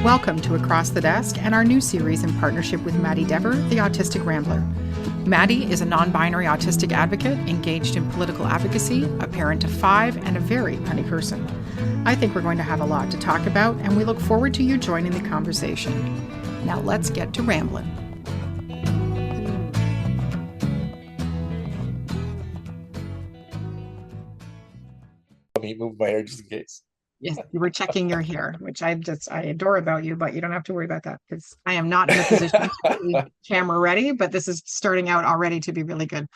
Welcome to Across the Desk and our new series in partnership with Maddy, the Autistic Rambler. Maddy is a non-binary autistic advocate engaged in political advocacy, a parent of 5, and a very funny person. I think we're going to have a lot to talk about, and we look forward to you joining the conversation. Now let's get to rambling. Let me move my hair just in case. Yes, you were checking your hair, which I adore about you, but you don't have to worry about that because I am not in a position to be camera ready, but this is starting out already to be really good.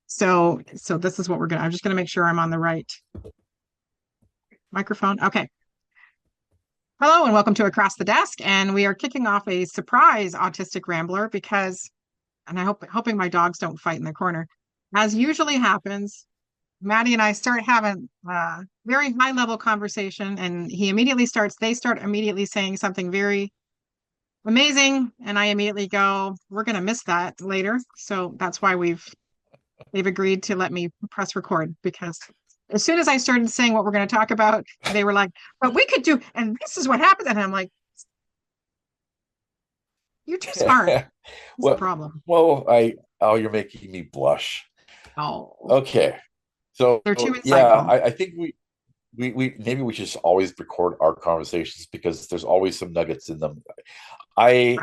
So this is what I'm just gonna make sure I'm on the right microphone. Okay. Hello and welcome to Across the Desk. And we are kicking off a surprise Autistic Rambler because, and hoping my dogs don't fight in the corner, as usually happens, Maddy and I start having a very high level conversation, and they start immediately saying something very amazing. And I immediately go, we're going to miss that later. So that's why they've agreed to let me press record, because as soon as I started saying what we're going to talk about, they were like, but we could do, and this is what happened. And I'm like, you're too smart. That's the problem. Well, you're making me blush. Oh, okay. So they're too insightful. Yeah, I think we maybe we should just always record our conversations because there's always some nuggets in them. I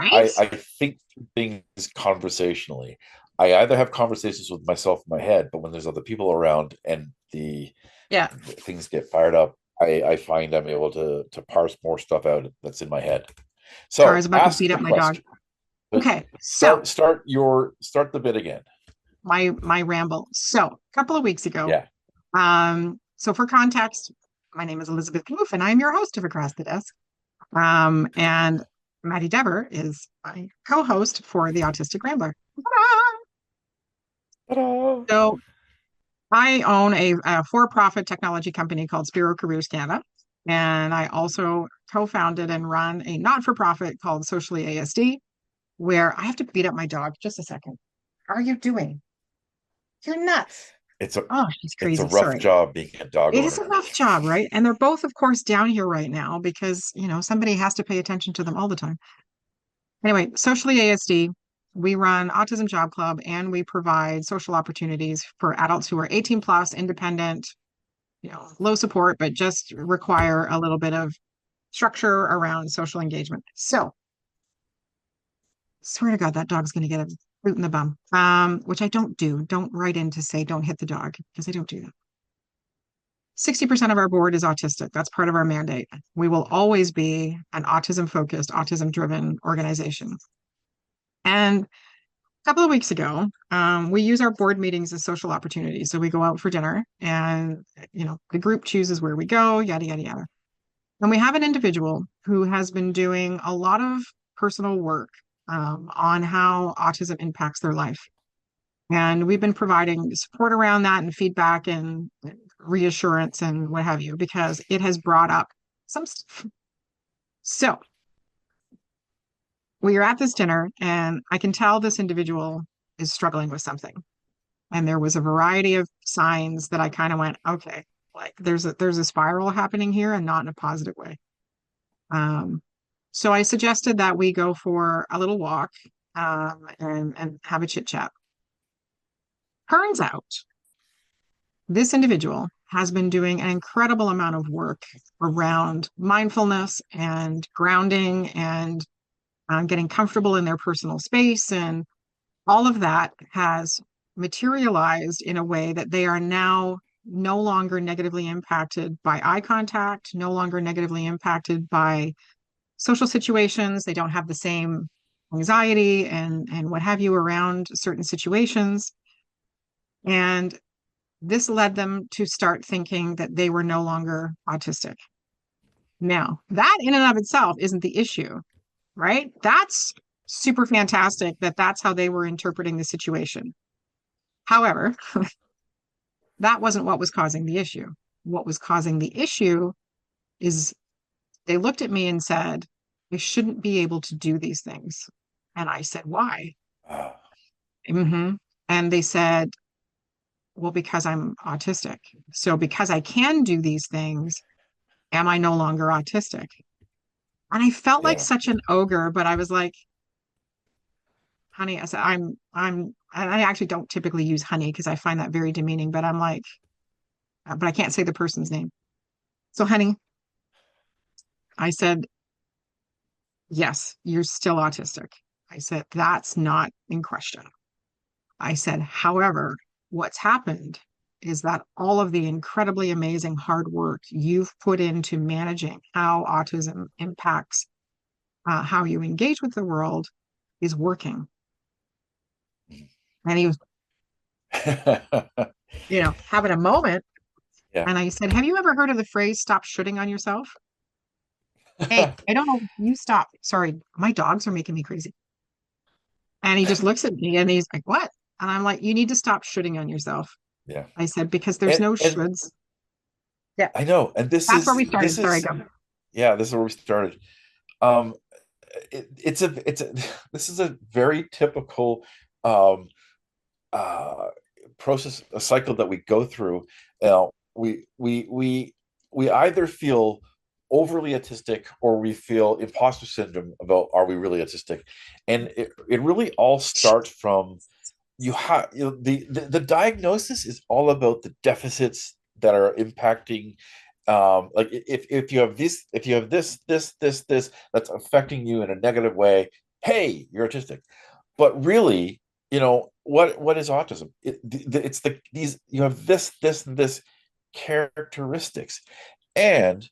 think things conversationally. I either have conversations with myself in my head, but when there's other people around and the things get fired up, I find I'm able to parse more stuff out that's in my head. So I was about to beat up my dog. Okay, so start the bit again. My ramble. So a couple of weeks ago, so for context, my name is Elizabeth Kloof, and I'm your host of Across the Desk. And Maddy Dever is my co-host for the Autistic Rambler. Ta-da! So I own a for-profit technology company called Spiro Careers Canada, and I also co-founded and run a not-for-profit called Socially ASD, where I have to beat up my dog. Just a second. How are you doing? You're nuts. She's crazy. It's a rough job being a dog owner. It is a rough job, right? And they're both, of course, down here right now because, somebody has to pay attention to them all the time. Anyway, Socially ASD, we run Autism Job Club, and we provide social opportunities for adults who are 18 plus, independent, low support, but just require a little bit of structure around social engagement. So, swear to God, that dog's going to get a boot in the bum, which I don't do. Don't write in to say don't hit the dog, because I don't do that. 60% of our board is autistic. That's part of our mandate. We will always be an autism-focused, autism-driven organization. And a couple of weeks ago, we use our board meetings as social opportunities. So we go out for dinner, and the group chooses where we go, yada, yada, yada. And we have an individual who has been doing a lot of personal work on how autism impacts their life. And we've been providing support around that and feedback and reassurance and what have you, because it has brought up some stuff. So we are at this dinner, and I can tell this individual is struggling with something. And there was a variety of signs that I kind of went, okay, like there's a spiral happening here, and not in a positive way. So I suggested that we go for a little walk and have a chit chat. Turns out this individual has been doing an incredible amount of work around mindfulness and grounding and getting comfortable in their personal space. And all of that has materialized in a way that they are now no longer negatively impacted by eye contact, no longer negatively impacted by social situations. They don't have the same anxiety and what have you around certain situations. And this led them to start thinking that they were no longer autistic. Now, that in and of itself isn't the issue, right? That's super fantastic that that's how they were interpreting the situation. However, that wasn't what was causing the issue. What was causing the issue is they looked at me and said, I shouldn't be able to do these things. And I said, why? And they said, well, because I'm autistic. So because I can do these things, am I no longer autistic? And I felt like Yeah. such an ogre, but I was like, honey, I said, and I actually don't typically use honey because I find that very demeaning, but I'm like, but I can't say the person's name. So, honey, I said, yes, you're still autistic. I said, that's not in question. I said, however, what's happened is that all of the incredibly amazing hard work you've put into managing how autism impacts how you engage with the world is working. And he was, having a moment. Yeah. And I said, have you ever heard of the phrase stop shooting on yourself? Hey, I don't know. You stop. Sorry, my dogs are making me crazy. And he just looks at me and he's like, what? And I'm like, you need to stop shooting on yourself. Yeah. I said, because there's And no and shoulds. Yeah, I know, and that's where we started. Sorry, go. yeah, this is where we started. Um, it's a this is a very typical um uh process, a cycle that we go through. We either feel overly autistic or we feel imposter syndrome about are we really autistic, and it really all starts from the diagnosis is all about the deficits that are impacting, like if you have this that's affecting you in a negative way, hey, you're autistic. But really, what is autism? It's these, you have this characteristics. And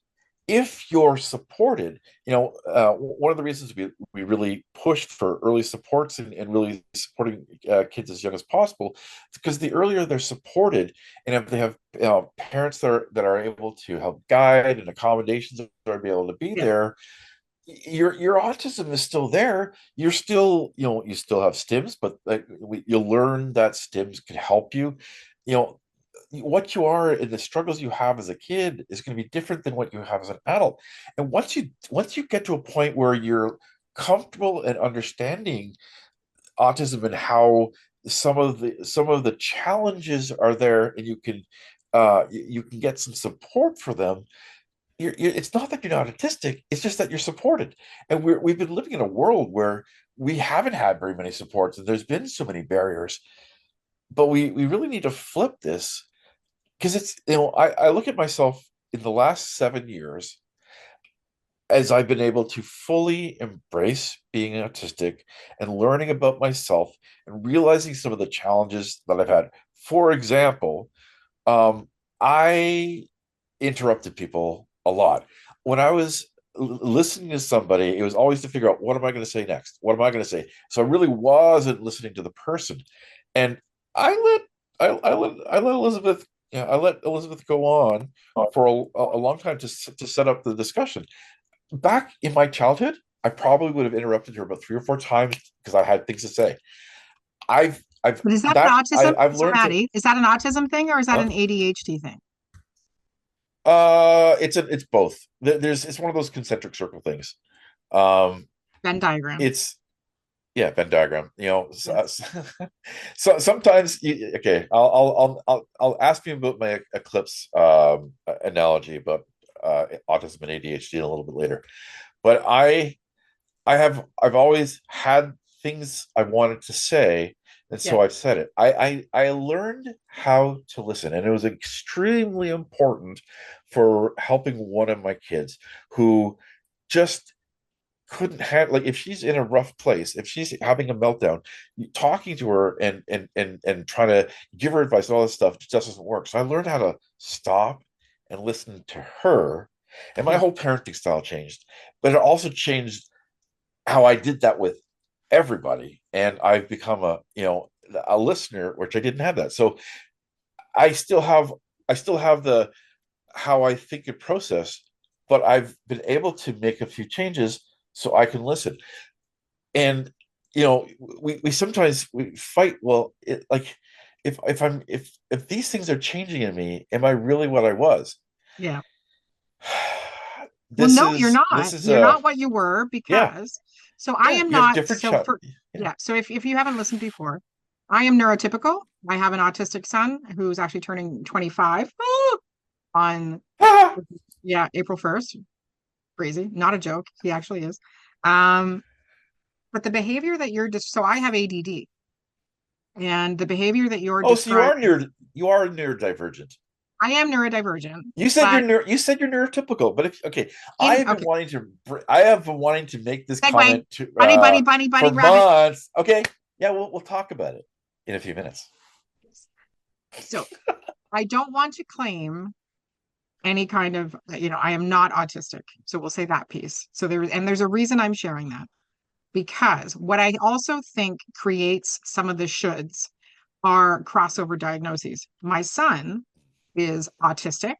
if you're supported, one of the reasons we really pushed for early supports and really supporting kids as young as possible, because the earlier they're supported, and if they have parents that are able to help guide and accommodations that are be able to be Yeah, there, your autism is still there. You're still, you still have stims, but you'll learn that stims can help you. You know, what you are and the struggles you have as a kid is going to be different than what you have as an adult. And once you get to a point where you're comfortable and understanding autism and how some of the challenges are there, and you can get some support for them. It's not that you're not autistic, it's just that you're supported. And we've been living in a world where we haven't had very many supports and there's been so many barriers. But we really need to flip this, because I look at myself in the last 7 years as I've been able to fully embrace being autistic and learning about myself and realizing some of the challenges that I've had. For example, I interrupted people a lot. When I was listening to somebody, it was always to figure out, what am I going to say next? What am I going to say? So I really wasn't listening to the person. And I let I let Elizabeth, I let Elizabeth go on for a long time to set up the discussion. Back in my childhood, I probably would have interrupted her about 3 or 4 times because I had things to say. I've but is that an that autism? I've So, learned to. Maddie, is that an autism thing or is that Huh? an ADHD thing? It's both. It's one of those concentric circle things. Um, Venn diagram. it's Yeah, Venn diagram. Yes. So sometimes okay, I'll ask you about my eclipse analogy about autism and ADHD a little bit later. But I've always had things I wanted to say, and Yeah. so I've said it. I learned how to listen, and it was extremely important for helping one of my kids who just couldn't have, like, if she's in a rough place, if she's having a meltdown, talking to her and trying to give her advice and all this stuff just doesn't work. So I learned how to stop and listen to her, and my Yeah. whole parenting style changed. But it also changed how I did that with everybody, and I've become a listener, which I didn't have that. So I still have the how I think and process, but I've been able to make a few changes so I can listen. And we sometimes we fight. Well, like, if these things are changing in me, am I really what I was? Yeah. Well, This no, you're is this not. is You're a not what you were Yeah, because so I yeah. am You have not different so for yeah. yeah, so if you haven't listened before, I am neurotypical. I have an autistic son who's actually turning 25 on Ah! yeah, April 1st. crazy, not a joke. He actually is. Um, but the behavior that you're just, so I have ADD, and the behavior that you're Oh, so describing, you are neurodivergent. I am neurodivergent, You said but you said you're neurotypical, but if okay, okay, I have been wanting to make this segue, comment to bunny, bunny, bunny, for bunny, rabbit. months. Okay, yeah, we'll talk about it in a few minutes. So I don't want to claim any kind of, I am not autistic. So we'll say that piece. So there's a reason I'm sharing that, because what I also think creates some of the shoulds are crossover diagnoses. My son is autistic,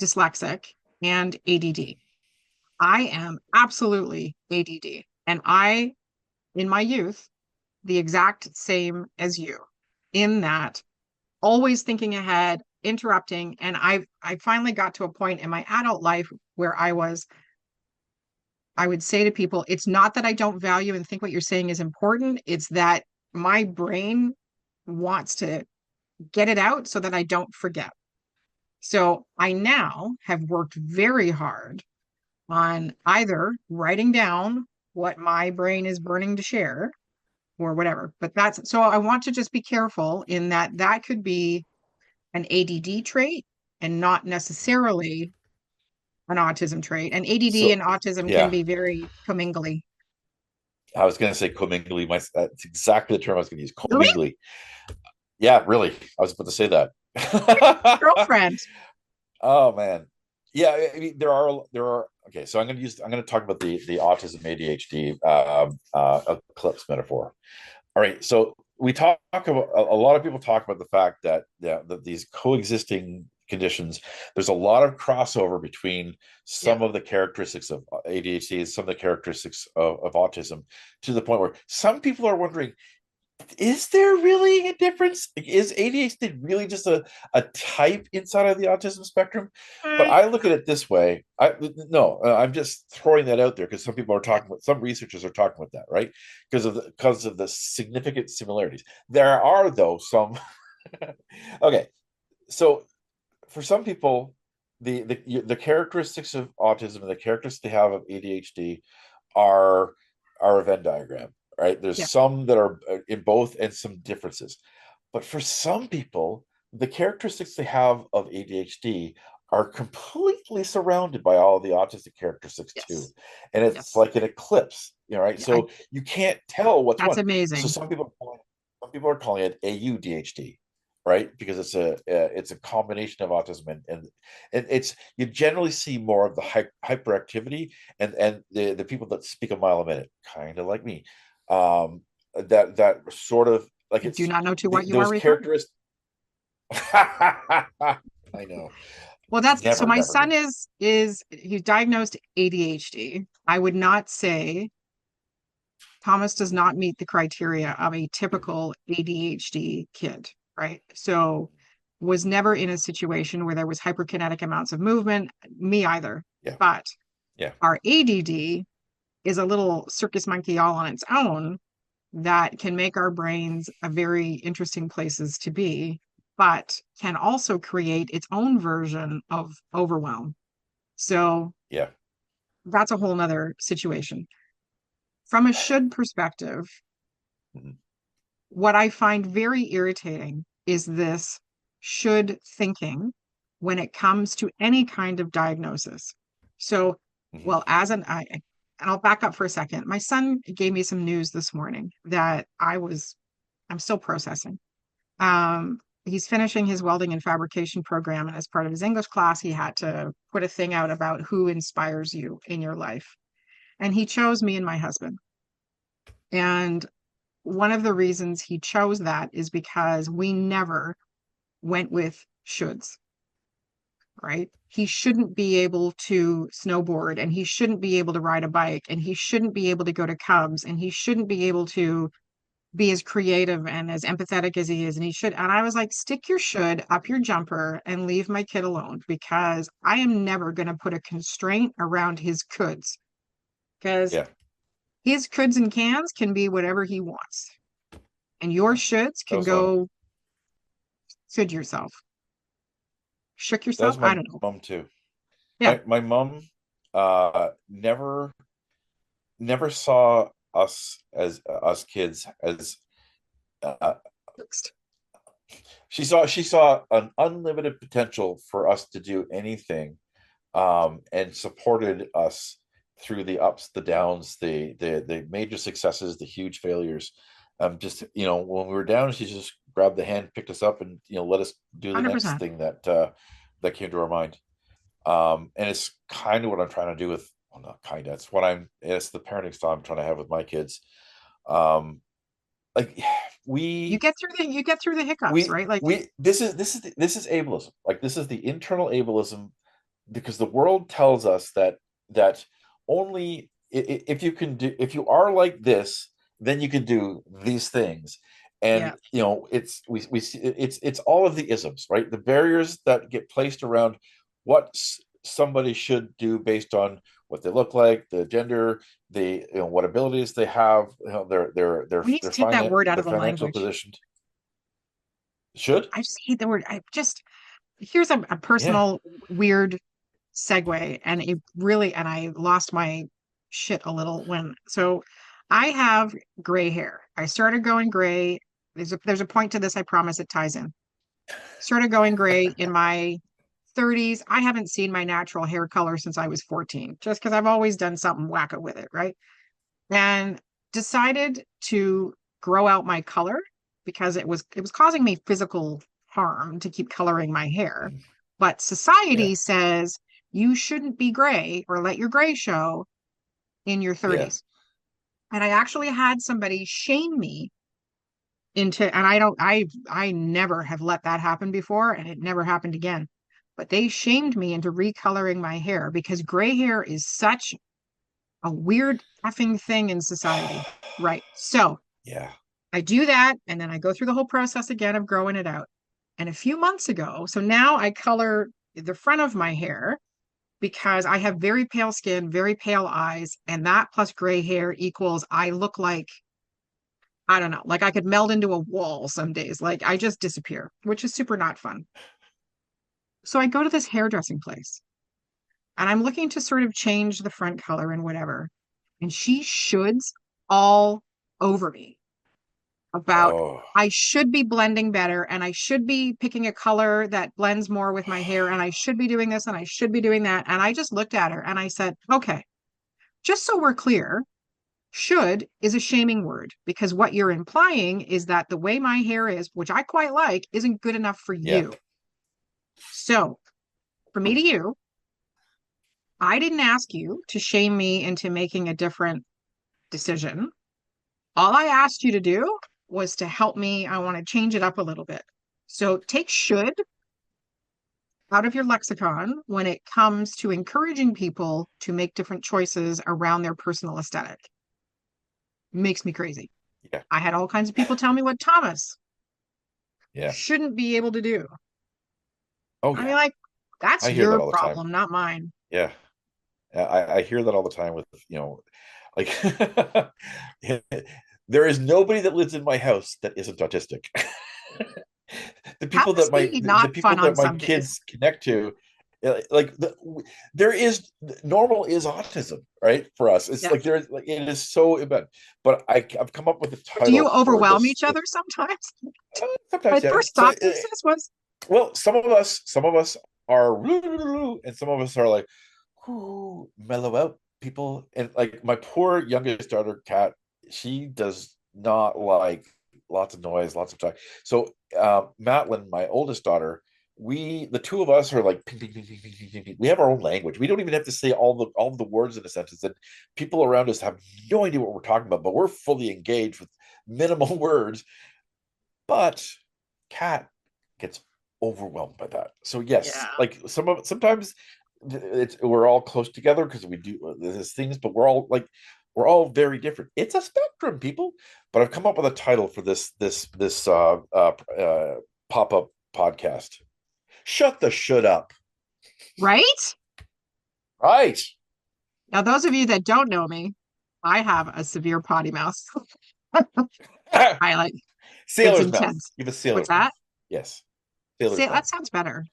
dyslexic, and ADD. I am absolutely ADD. And in my youth, the exact same as you, in that always thinking ahead, interrupting. And I finally got to a point in my adult life where I would say to people, it's not that I don't value and think what you're saying is important. It's that my brain wants to get it out so that I don't forget. So I now have worked very hard on either writing down what my brain is burning to share or whatever. But that's so I want to just be careful in that that could be an ADD trait and not necessarily an autism trait. And ADD So and autism can yeah, be very commingly. I was going to say commingly. That's exactly the term I was going to use. Really? Commingly. Yeah, really. I was about to say that. Girlfriend. Oh man, yeah. I mean, there are. Okay, so I'm going to talk about the autism ADHD eclipse metaphor. All right, so we talk about a lot of people talk about the fact that yeah, that these coexisting conditions, there's a lot of crossover between Yeah. some of the characteristics of ADHD and some of the characteristics of autism, to the point where some people are wondering, is there really a difference? Is ADHD really just a type inside of the autism spectrum? But Mm, I look at it this way. I'm just throwing that out there because some people are yeah. talking about, some researchers are talking about that, right? Because of the significant similarities. There are though some. Okay, so for some people, the characteristics of autism and the characteristics they have of ADHD are a Venn diagram, right? There's Yeah. some that are in both and some differences. But for some people, the characteristics they have of ADHD are completely surrounded by all of the autistic characteristics too. Yes. And it's Yes. like an eclipse, right? Yeah. So you can't tell what's That's one. So amazing. some people are calling it AUDHD, right? Because it's a combination of autism and it's you generally see more of the hyperactivity and the people that speak a mile a minute, kind of like me, that sort of like I do it's not know to what you are those referring. characteristics. I know, Well, that's so never my never son me. is he's diagnosed ADHD. I would not say Thomas does not meet the criteria of a typical ADHD kid, right? So was never in a situation where there was hyperkinetic amounts of movement, me either. Yeah, But yeah, our ADD is a little circus monkey all on its own that can make our brains a very interesting places to be, but can also create its own version of overwhelm. So yeah. that's a whole nother situation. From a should perspective, Mhm. what I find very irritating is this should thinking when it comes to any kind of diagnosis. So, Mhm. well, and I'll back up for a second. My son gave me some news this morning that I'm still processing. He's finishing his welding and fabrication program, and as part of his English class, he had to put a thing out about who inspires you in your life. And he chose me and my husband. And one of the reasons he chose that is because we never went with shoulds, right? He shouldn't be able to snowboard and he shouldn't be able to ride a bike and he shouldn't be able to go to Cubs and he shouldn't be able to be as creative and as empathetic as he is. And he should. And I was like, stick your should up your jumper and leave my kid alone because I am never going to put a constraint around his coulds because Yeah, his coulds and cans can be whatever he wants. And your yeah. shoulds That can was my go should yourself. Shook that yourself? was I my don't know. mom too. Yeah. My mom never saw us as us kids as uh, she saw an unlimited potential for us to do anything, and supported us through the ups, the downs, the major successes, the huge failures. Just when we were down, she just grabbed the hand, picked us up, and let us do the next 100%. thing that came to our mind. And it's kind of what I'm trying to do with, well, not kind of, it's the parenting style I'm trying to have with my kids. Um, like You we get through the hiccups, we right? Like, we this is ableism. Like, this is the internal ableism, because the world tells us that only if you are like this, then you can do these things. yeah, And we see it's all of the isms, right? The barriers that get placed around what somebody should do based on what they look like, the gender, the what abilities they have, we need to their take that word out the of the financial language. position. Should. I just hate the word. Here's a Yeah. personal weird segue, and I lost my shit a little so I have gray hair. I started going gray. There's a point to this, I promise it ties in. Started going gray in my 30s. I haven't seen my natural hair color since I was 14, just because I've always done something wacko with it, right? And decided to grow out my color because it was causing me physical harm to keep coloring my hair. But Yeah. society says you shouldn't be gray or let your gray show in your Yeah. 30s. And I actually had somebody shame me into, and I never have let that happen before, and it never happened again. But they shamed me into recoloring my hair because gray hair is such a weird effing thing in society. Right. So Yeah. I do that, and then I go through the whole process again of growing it out. And a few months ago, so now I color the front of my hair because I have very pale skin, very pale eyes, and that plus gray hair equals I look like, I don't know, like I could meld into a wall some days. Like I just disappear, which is super not fun. So I go to this hairdressing place and I'm looking to sort of change the front color and whatever. And she shoulds all over me about Oh. I should be blending better and I should be picking a color that blends more with my hair and I should be doing this and I should be doing that. And I just looked at her and I said, okay, just so we're clear, should is a shaming word because what you're implying is that the way my hair is, which I quite like, isn't good enough for Yeah. you. So, for me to you, I didn't ask you to shame me into making a different decision. All I asked you to do was to help me. I want to change it up a little bit. So, take should out of your lexicon when it comes to encouraging people to make different choices around their personal aesthetic. Makes me crazy. Yeah. I had all kinds of people tell me what Thomas Yeah. shouldn't be able to do. Oh I mean, yeah. like, that's I hear that your all the time. problem, not mine. Yeah. I hear that all the time with, like there is nobody that lives in my house that isn't autistic. the That people that must my be the not people fun on that my some days. kids connect to, like there is normal is autism, right? For us, it's Yeah. like there's like it is so bad. But I've come up with a Do you title for overwhelm this. each other sometimes? My Sometimes, yeah. first thought process was, Well, some of us are, and some of us are like, ooh, mellow out, people. And like my poor youngest daughter, Kat, she does not like lots of noise, lots of talk. So Madeline, my oldest daughter, the two of us are like ping, ping, ping, ping, ping, ping, ping, ping. We have our own language. We don't even have to say all the words in a sentence, and people around us have no idea what we're talking about, but we're fully engaged with minimal words. But Kat gets overwhelmed by that. So yes, yeah, like sometimes we're all close together because we do these things, but we're all very different. It's a spectrum, people. But I've come up with a title for this pop-up podcast. Shut the shit up. right? Right. Now, those of you that don't know me, I have a severe potty mouth. I like it's Sailor's mouth. intense. Give a What's sailor's mouth. that? Yes. See, Sailor's that mouth. sounds better.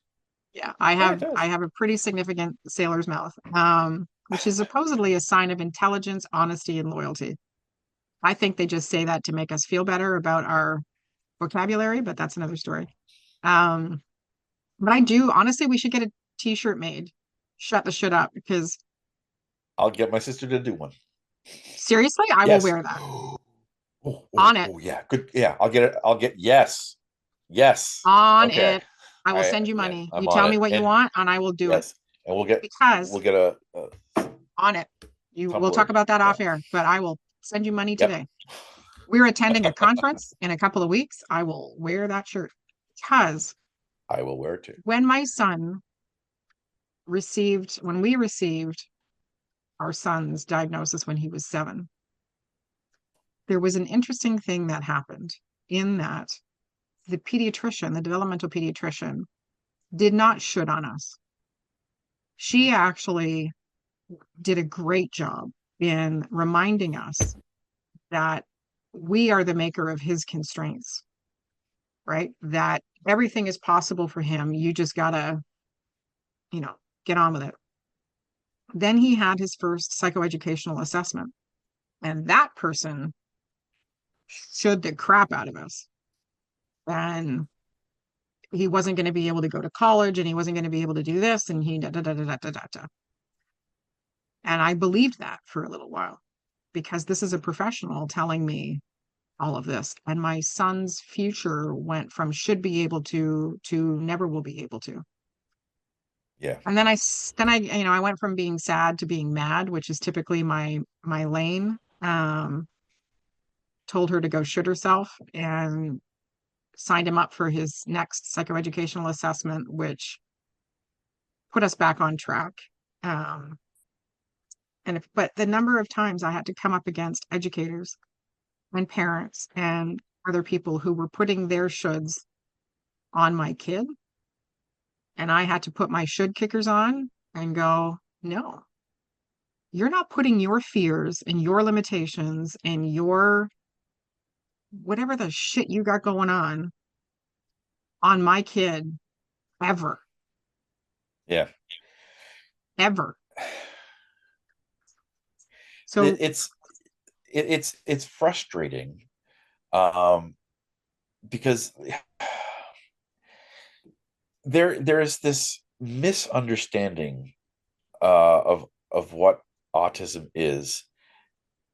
Yeah, I Yeah, it have I does. have a pretty significant sailor's mouth. which is supposedly a sign of intelligence, honesty, and loyalty. I think they just say that to make us feel better about our vocabulary, but that's another story. Um, but I do honestly, we should get a t-shirt made. Shut the shit up, because I'll get my sister to do one. seriously, I will Yes. wear that on it. Oh, yeah. Good. Yeah, I'll get it. I'll get yes. Yes. On Okay. it. I will send you money. You I'm on tell me it. what you And want, and I will do it yes. And because we'll get a on it. We'll talk Tumblr. about that Yeah. off air, but I will send you money Yep. today. We're attending a conference in a couple of weeks. I will wear that shirt because I will wear it too. when my son when we received our son's diagnosis when he was 7, there was an interesting thing that happened in that the developmental pediatrician, did not should on us. She actually did a great job in reminding us that we are the maker of his constraints, right? That everything is possible for him. You just gotta, you know, get on with it. Then he had his first psychoeducational assessment, and that person should the crap out of us. And he wasn't going to be able to go to college, and he wasn't going to be able to do this, and he da da da da da da da. And I believed that for a little while because this is a professional telling me all of this. And my son's future went from should be able to never will be able to. Yeah. And then I went from being sad to being mad, which is typically my lane. Told her to go should herself and signed him up for his next psychoeducational assessment, which put us back on track. Um, but the number of times I had to come up against educators and parents and other people who were putting their shoulds on my kid, and I had to put my should kickers on and go, no, you're not putting your fears and your limitations and your whatever the shit you got going on my kid ever, Yeah. ever. So It's it's frustrating, um because there is this misunderstanding of what autism is.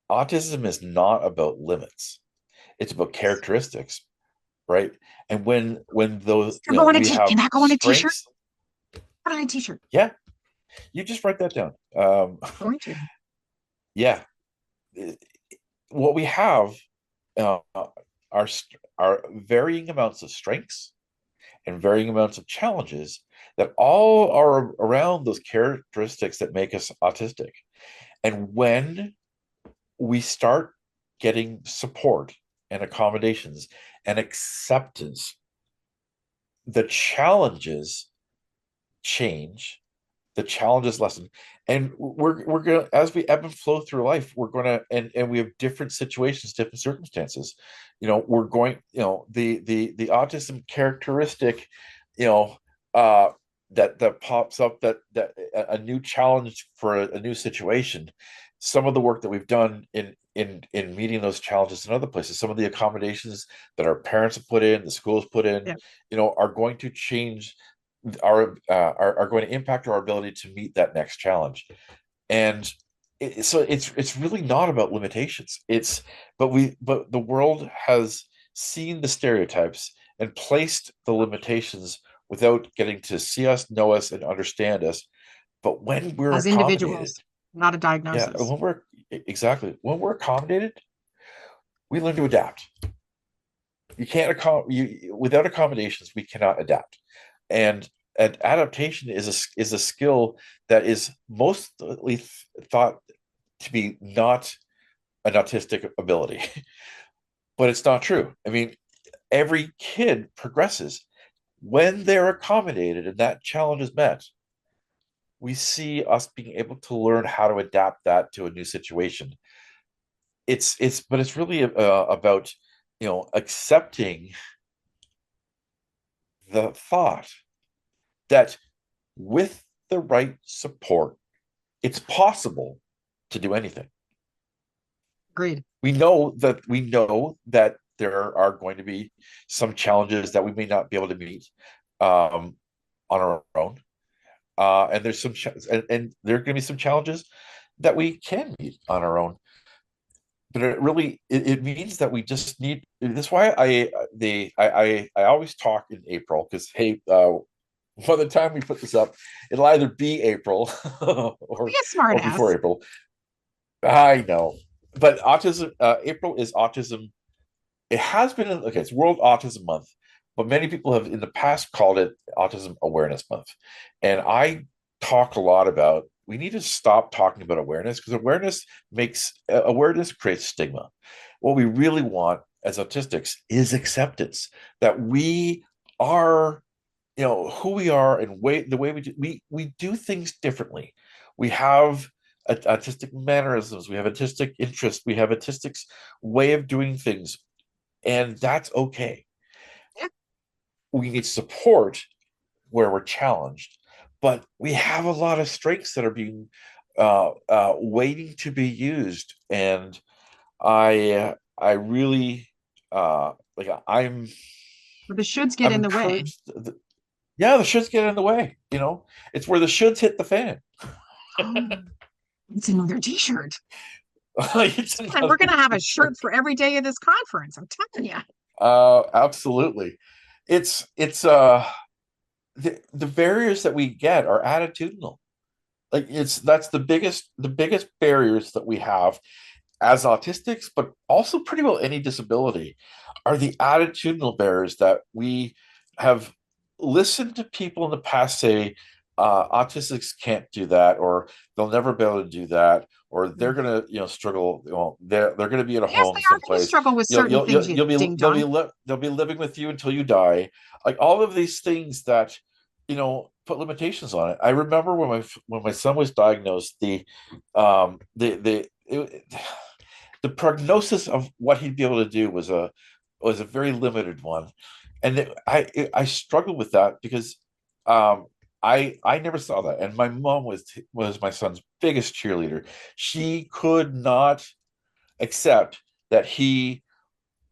Autism is not about limits. It's about characteristics, right? And when those, you're going we to can have that go on a t-shirt? strengths. Put on a t-shirt. Yeah, you just write that down. Going to. Yeah, what we have, uh, are are varying amounts of strengths and varying amounts of challenges that all are around those characteristics that make us autistic. And when we start getting support and accommodations and acceptance, the challenges change, the challenges lessen. And we're gonna, as we ebb and flow through life, we're gonna, and we have different situations, different circumstances. We're going, the autism characteristic, you know, uh that pops up, that a new challenge for a new situation. Some of the work that we've done in meeting those challenges in other places, some of the accommodations that our parents have put in, the schools put in, Yeah. are going to change are going to impact our ability to meet that next challenge. And so it's really not about limitations. But the world has seen the stereotypes and placed the limitations without getting to see us, know us, and understand us. But when we're As accommodated, individuals, not a yeah, diagnosis. when we're accommodated, we learn to adapt. You can't without accommodations, we cannot adapt. And adaptation is a skill that is mostly thought to be not an autistic ability, but it's not true. I mean, every kid progresses when they're accommodated and that challenge is met. We see us being able to learn how to adapt that to a new situation. But it's really about, accepting the thought that with the right support it's possible to do anything. Agreed. We know that there are going to be some challenges that we may not be able to meet on our own, and there's and there are going to be some challenges that we can meet on our own. But it means that we just need. That's why I always talk in April, because hey, by the time we put this up, it'll either be April Be or a smart before ass. April. I know, but autism. April is autism. It has been okay. It's World Autism Month, but many people have in the past called it Autism Awareness Month, and I talk a lot about we need to stop talking about awareness, because awareness creates stigma. What we really want as autistics is acceptance, that we are, who we are, and the way we do things differently. We have autistic mannerisms, we have autistic interests, we have autistics way of doing things, and that's okay. Yeah. We need support where we're challenged, but we have a lot of strengths that are being waiting to be used, and I really like But the shoulds get I'm in the way. encouraged. Yeah, the shoulds get in the way. It's where the shoulds hit the fan. Oh, it's another t-shirt. It's And we're another going to have a shirt for every day of this conference. I'm telling you. absolutely. It's the barriers that we get are attitudinal. Like that's the biggest barriers that we have as autistics, but also pretty well any disability, are the attitudinal barriers that we have listened to people in the past say, autistics can't do that, or they'll never be able to do that, or they're gonna, struggle. They're gonna be at a Yes, home they are going to someplace. struggle with You'll certain you'll things, you'll, you you'll be ding dong. they'll be living with you until you die. Like all of these things that put limitations on it. I remember when my son was diagnosed, the prognosis of what he'd be able to do was a very limited one, and I struggled with that because I never saw that, and my mom was my son's biggest cheerleader. She could not accept that he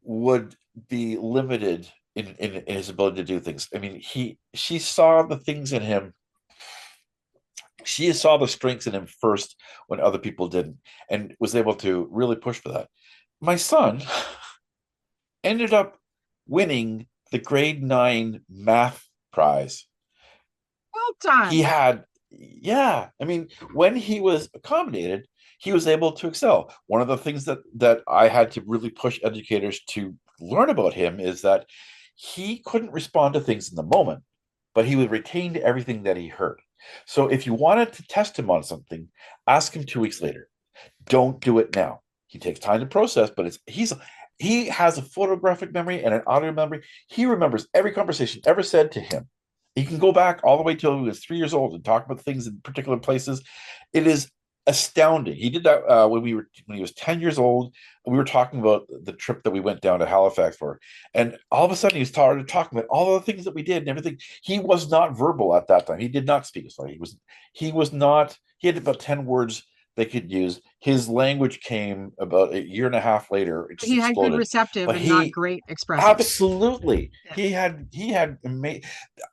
would be limited in his ability to do things. I mean, she saw the things in him. She saw the strengths in him first when other people didn't, and was able to really push for that. My son ended up winning the grade 9 math prize. Well He done. had, yeah, I mean, when he was accommodated, he was able to excel. One of the things that I had to really push educators to learn about him is that he couldn't respond to things in the moment, but he would retain everything that he heard. So if you wanted to test him on something, ask him 2 weeks later. Don't do it now. He takes time to process, but he has a photographic memory and an audio memory. He remembers every conversation ever said to him. He can go back all the way till he was 3 years old and talk about things in particular places. It is astounding. He did that when he was 10 years old. We were talking about the trip that we went down to Halifax for, and all of a sudden he started talking about all the things that we did and everything. He was not verbal at that time. He did not speak. Sorry, he was not. He had about 10 words they could use. His language came about a year and a half later. It just He had good exploded. receptive But and not he great expressive. absolutely Yeah. he had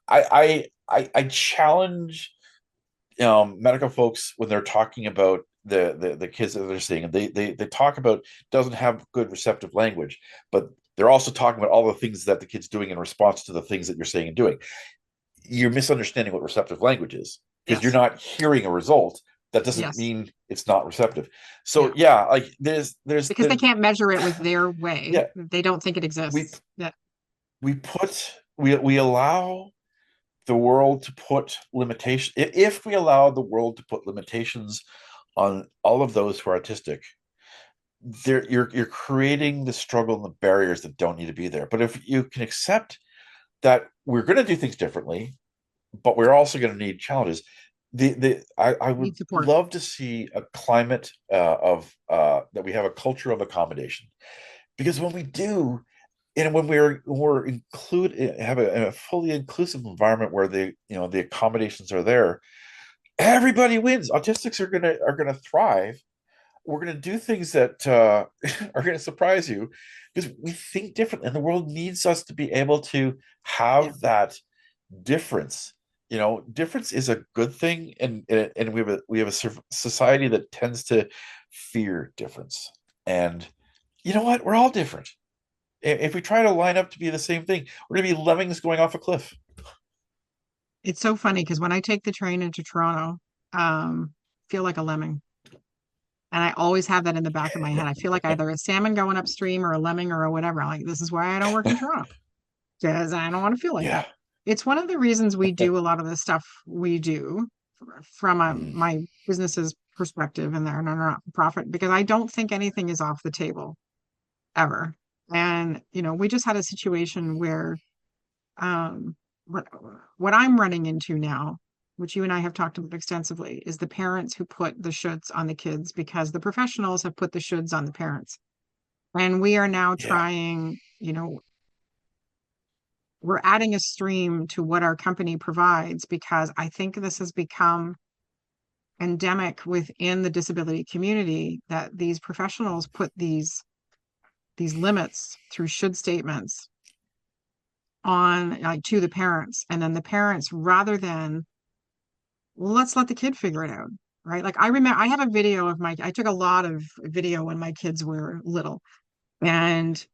I challenge medical folks when they're talking about the kids that they're seeing, and they talk about doesn't have good receptive language, but they're also talking about all the things that the kid's doing in response to the things that you're saying and doing. You're misunderstanding what receptive language is, because you're Yes. not hearing a result. That doesn't Yes. mean it's not receptive. So Yeah. yeah, like there's Because they can't measure it with their way. yeah, They don't think it we exists. Yeah. we allow the world to put limitations. If we allow the world to put limitations on all of those who are autistic, you're creating the struggle and the barriers that don't need to be there. But if you can accept that we're going to do things differently, but we're also going to need challenges. I would Need support. love to see a climate of that we have a culture of accommodation, because when we do, and when we're include have a fully inclusive environment where the accommodations are there, everybody wins. Autistics are gonna thrive. We're gonna do things that are gonna surprise you because we think different, and the world needs us to be able to Yeah. have that difference. Difference is a good thing, and we have a society that tends to fear difference. And you know what? We're all different. If we try to line up to be the same thing, we're gonna be lemmings going off a cliff. It's so funny because when I take the train into Toronto, feel like a lemming. And I always have that in the back of my head. I feel like either a salmon going upstream or a lemming or a whatever. I'm like, this is why I don't work in Toronto because I don't want to feel like that. Yeah. It's one of the reasons we do a lot of the stuff we do from Mhm. my business's perspective and their not-for-profit because I don't think anything is off the table ever. And, we just had a situation where um, what what I'm running into now, which you and I have talked about extensively, is the parents who put the shoulds on the kids because the professionals have put the shoulds on the parents. And we are now Yeah. trying, we're adding a stream to what our company provides because I think this has become endemic within the disability community that these professionals put these limits through should statements on like to the parents, and then the parents, rather than, well, let's let the kid figure it out, right? Like I remember I have a video of I took a lot of video when my kids were little, and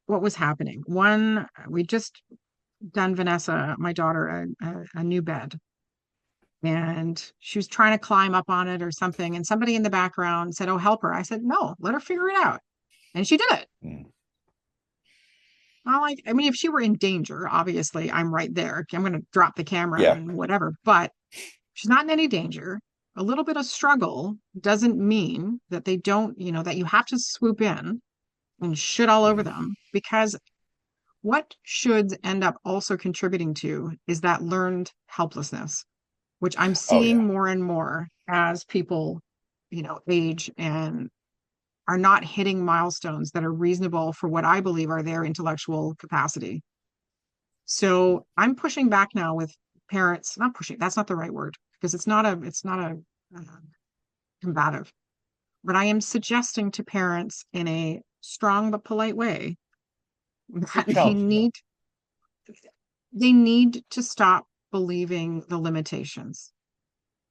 what was happening. One, we just done Vanessa, my daughter, a new bed, and she was trying to climb up on it or something, and somebody in the background said, "Oh, help her." I said, "No, let her figure it out," and she did it. Mm. I mean, if she were in danger, obviously I'm right there. I'm going to drop the camera Yeah. and whatever, but she's not in any danger. A little bit of struggle doesn't mean that they don't, that you have to swoop in and shit all over Mhm. them, because what shoulds end up also contributing to is that learned helplessness, which I'm Oh seeing yeah. more and more as people, age and are not hitting milestones that are reasonable for what I believe are their intellectual capacity. So I'm pushing back now with parents, not pushing, that's not the right word, because it's not a combative, but I am suggesting to parents in a strong but polite way You're that challenging them. they need to stop believing the limitations.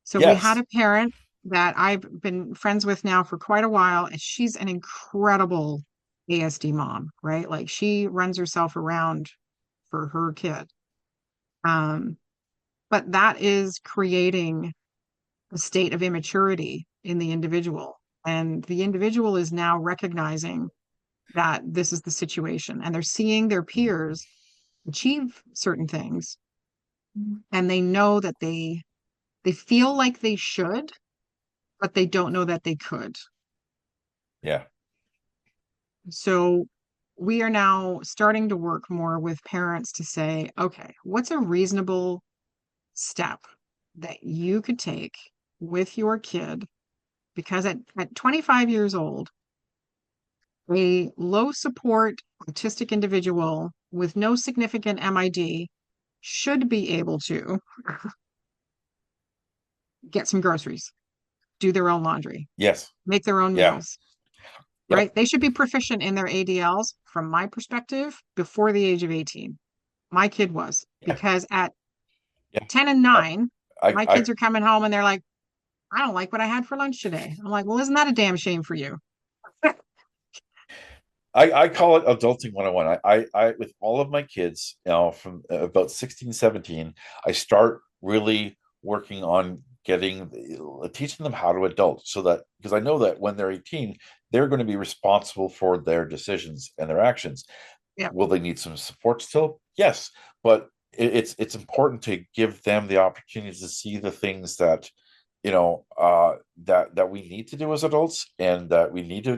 So we had Yes. a parent that I've been friends with now for quite a while, and she's an incredible ASD mom, right? Like she runs herself around for her kid. Um, but that is creating a state of immaturity in the individual. And the individual is now recognizing that this is the situation, and they're seeing their peers achieve certain things, and they know that they feel like they should, but they don't know that they could. Yeah. So we are now starting to work more with parents to say, okay, what's a reasonable step that you could take with your kid? Because at 25 years old, a low support autistic individual with no significant MID should be able to get some groceries, do their own laundry, Yes. make their own Yeah. meals, right? Yep. They should be proficient in their ADLs from my perspective before the age of 18. My kid was, Yeah. because at Yeah. 10 and I 9, my I kids are coming home and they're like, I don't like what I had for lunch today. I'm like, well, isn't that a damn shame for you? I call it adulting 101. I with all of my kids, from about 16, 17, I start really working on teaching them how to adult, so that, because I know that when they're 18, they're going to be responsible for their decisions and their actions. Yeah, Will they need some support still? Yes, but it's important to give them the opportunity to see the things that that we need to do as adults, and that we need to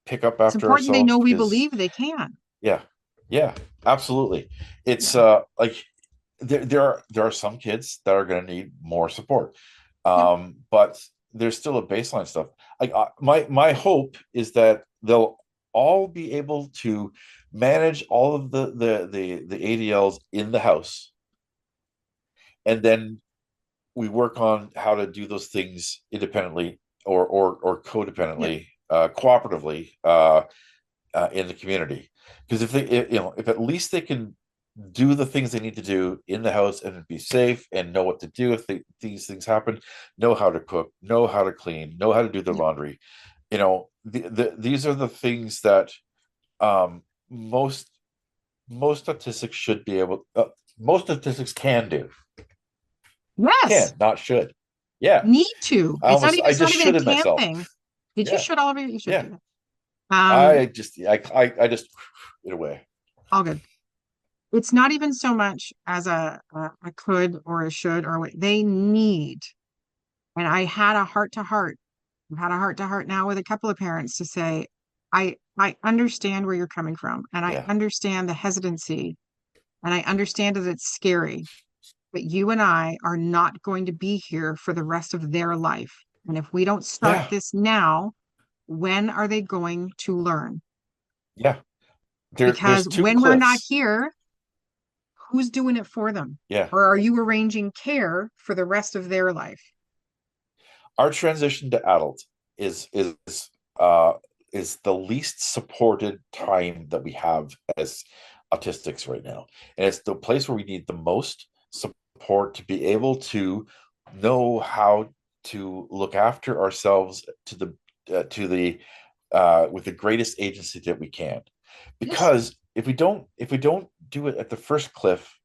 pick up it's after important they know ourselves, we because believe they can. yeah, yeah, absolutely. Yeah, It's like there are some kids that are going to need more support, yeah. but there's still a baseline stuff. Like my hope is that they'll all be able to manage all of the ADLs in the house, and then we work on how to do those things independently or Yep. codependently, cooperatively, in the community. Because if they, if at least they can do the things they need to do in the house and be safe and know what to do if these things happen, know how to cook, know how to clean, know how to do their Yep. laundry. These are the things that um, most most statistics should be able. Most statistics can do. Yes. Can, not should. Yeah, Need to. It's not even, I it's not just even a shoulded can myself. thing. Did you Yeah, should all over? You should yeah. do that. I just in a way. All good. It's not even so much as a could or a should or what they need. And I had a heart to heart. I've had a heart to heart now with a couple of parents to say, I understand where you're coming from, and I Yeah, understand the hesitancy, and I understand that it's scary, but you and I are not going to be here for the rest of their life. And if we don't start yeah, this now, when are they going to learn? yeah. Because There's two when we're not cliffs. here, who's doing it for them? Yeah, Or are you arranging care for the rest of their life? our transition to adult uh is the least supported time that we have as autistics right now, and it's the place where we need the most support to be able to know how to look after ourselves to the with the greatest agency that we can, Yes. because if we don't do it at the first cliff,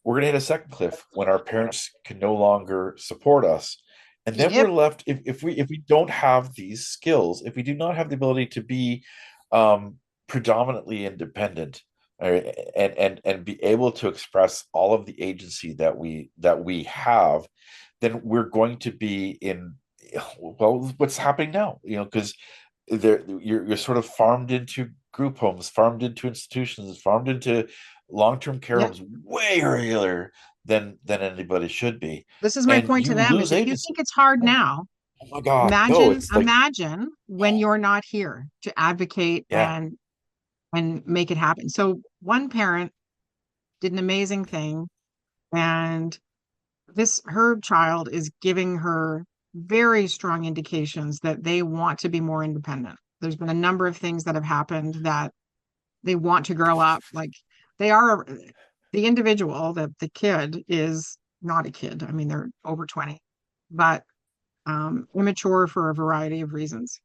we're going to hit a second cliff when our parents can no longer support us, and then Yep. we're left if we don't have these skills, if we do not have the ability to be predominantly independent, and be able to express all of the agency that we have, then we're going to be in, well, what's happening now, because you're sort of farmed into group homes, farmed into institutions, farmed into long-term care Yep. homes way earlier than anybody should be, This is my and point to you them is lose if you agency. think it's hard Oh, now, oh my God, no! imagine, It's like, imagine when you're not here to advocate yeah, and make it happen. So one parent did an amazing thing, and this her child is giving her very strong indications that they want to be more independent. There's been a number of things that have happened that they want to grow up. Like they are the individual, the kid is not a kid. I mean, they're over 20, but immature for a variety of reasons.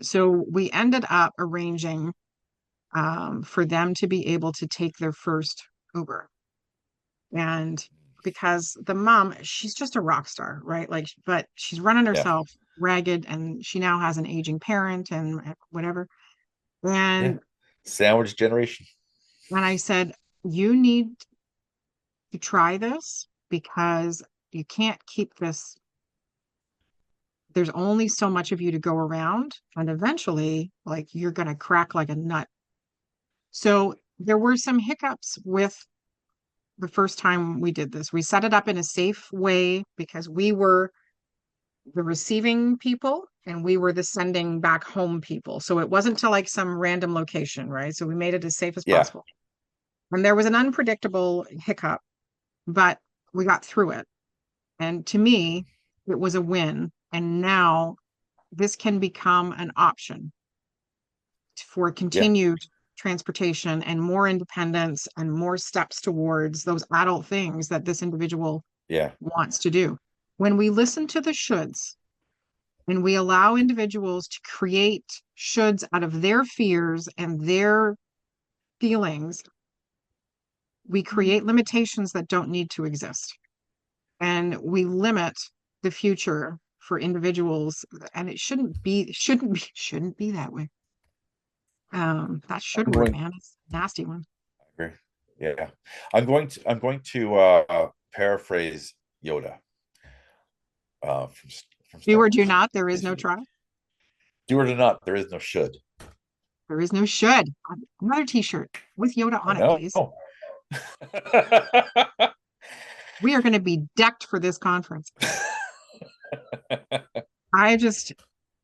So we ended up arranging for them to be able to take their first Uber. And because the mom, she's just a rock star, right? Like, but she's running yeah, herself ragged and she now has an aging parent and whatever. yeah. And Sandwich generation. I said, you need to try this because you can't keep this. There's only so much of you to go around, and eventually, like, you're going to crack like a nut. So there were some hiccups with the first time we did this. We set it up in a safe way because we were the receiving people and we were the sending back home people. So it wasn't to like some random location, right? So we made it as safe as Yeah, possible. And there was an unpredictable hiccup, but we got through it. And to me, it was a win. And now this can become an option for yeah, continued transportation and more independence and more steps towards those adult things that this individual yeah, wants to do. When we listen to the shoulds and we allow individuals to create shoulds out of their fears and their feelings, we create limitations that don't need to exist. And we limit the future for individuals. And it shouldn't be that way. That should I'm word, going. man. It's a nasty one. I agree. Yeah, I'm going to paraphrase Yoda, from Do Star or do Wars. not, there is Is no try. do it or not, there is no should. There is no should. Another t-shirt with Yoda I on it, know. please. We are going to be decked for this conference. I just,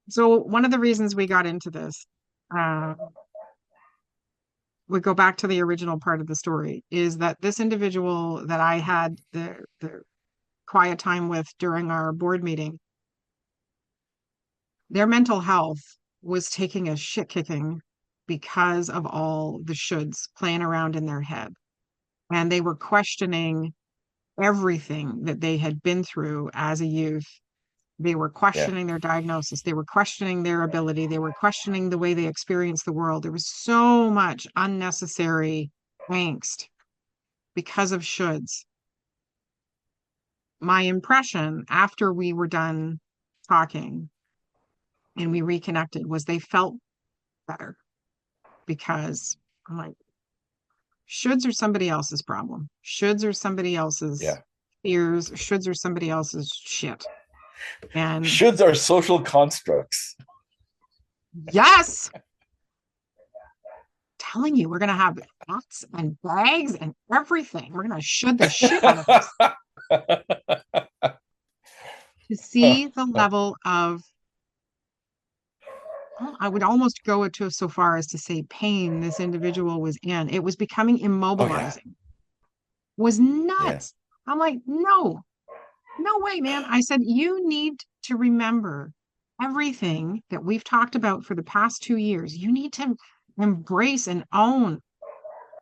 so one of the reasons we got into this, uh, we go back to the original part of the story, is that this individual that I had the quiet time with during our board meeting, their mental health was taking a shit kicking because of all the shoulds playing around in their head. And they were questioning everything that they had been through as a youth. They were Yeah. questioning their diagnosis. They were questioning their ability. They were questioning the way they experienced the world. There was so much unnecessary angst because of shoulds. My impression after we were done talking and we reconnected was they felt better because I'm like, shoulds are somebody else's problem. Shoulds are somebody else's Yeah. fears. Shoulds are somebody else's shit. And Shoulds are social constructs. yes, telling you, we're going to have hats and bags and everything. We're going to should the shit out of us to see the level of, I would almost go to so far as to say pain this individual was in. It was becoming Oh yeah. immobilizing, was Yeah. nuts. I'm like, no, no way, man. I said, you need to remember everything that we've talked about for the past 2 years. You need to embrace and own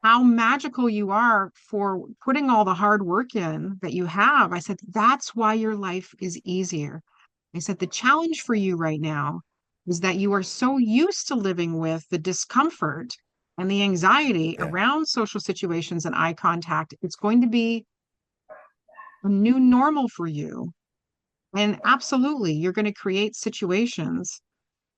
how magical you are for putting all the hard work in that you have. I said, that's why your life is easier. I said, the challenge for you right now is that you are so used to living with the discomfort and the anxiety Yeah. around social situations and eye contact. It's going to be a new normal for you. And absolutely, you're going to create situations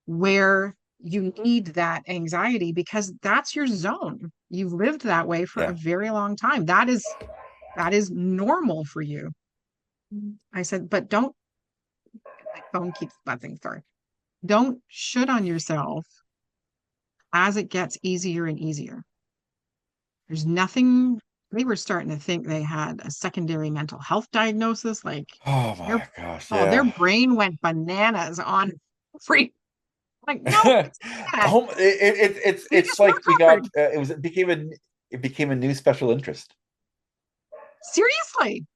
where you need that anxiety because that's your zone. You've lived that way for a Yeah. very long time. That is normal for you. I said, but don't, my phone keeps buzzing, sorry. Don't should on yourself as it gets easier and easier. There's nothing, they were starting to think they had a secondary mental health diagnosis. Like Oh their my gosh. their Yeah. brain went bananas on free. Like, no, it's not. It's It's like we got recovered. it became a new special interest. Seriously.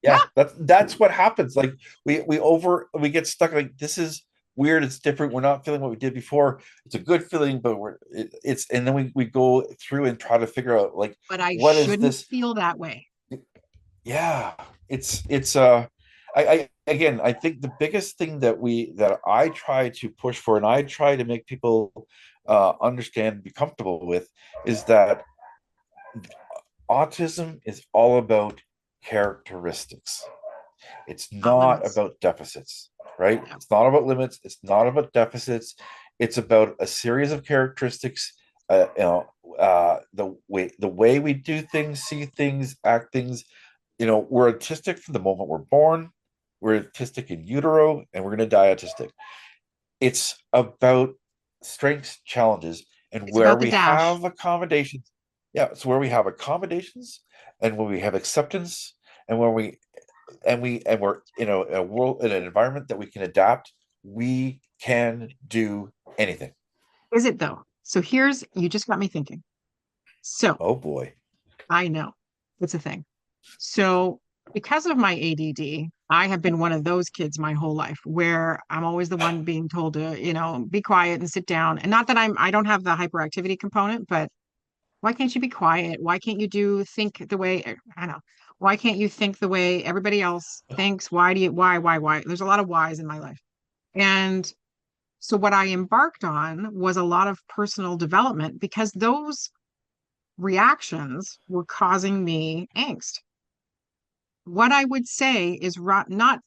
Yeah. Yeah, that's what happens. Like we get stuck. Like this is weird. It's different. We're not feeling what we did before. It's a good feeling, but it's and then we go through and try to figure out like But I what is shouldn't this. feel that way. Yeah, it's I again I think the biggest thing that I try to push for and I try to make people understand and be comfortable with is that autism is all about characteristics. It's Not not limits. about deficits, right? No. It's not about limits. It's not about deficits. It's about a series of characteristics. The way we do things, see things, act things. We're autistic from the moment we're born. We're autistic in utero, and we're going to die autistic. It's about strengths, challenges, and It's where about the we dash. have accommodations. Yeah, it's where we have accommodations, and when we have acceptance, and when we're in a world in an environment that we can adapt, we can do anything. Is it though? So you just got me thinking. So Oh boy. I know it's a thing. So because of my ADD, I have been one of those kids my whole life where I'm always the one being told to, be quiet and sit down. And not that I don't have the hyperactivity component, but why can't you be quiet? Why can't you think the way, I don't know. Why can't you think the way everybody else thinks? Why? There's a lot of whys in my life. And so what I embarked on was a lot of personal development because those reactions were causing me angst. What I would say is not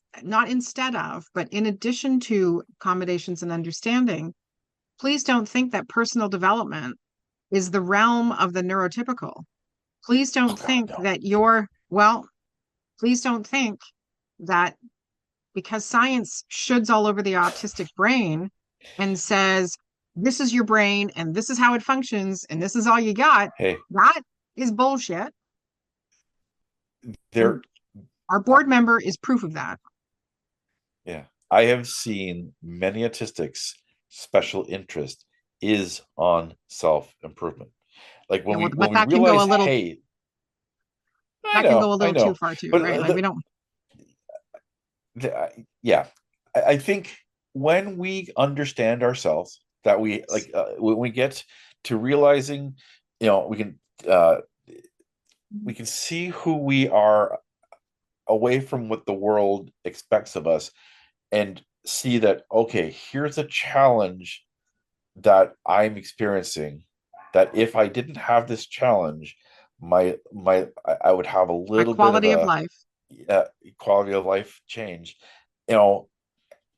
instead of, but in addition to accommodations and understanding, please don't think that personal development is the realm of the neurotypical. Please Oh don't God, think no. that please don't think that because science shoulds all over the autistic brain and says, this is your brain and this is how it functions and this is all you got, Hey, that is bullshit. there. And our Uh, board member is proof of that. yeah, I have seen many autistics special interest is on self-improvement. Like Yeah, well, when but we realize, hey, that can go a I little too know, far too, but right? Like we don't. yeah, I think when we understand ourselves, that we like when we get to realizing, we can uh, see who we are away from what the world expects of us, and see that, okay, here's a challenge that I'm experiencing, that if I didn't have this challenge, I would have a My little bit of quality of a life. uh, quality of life change, you know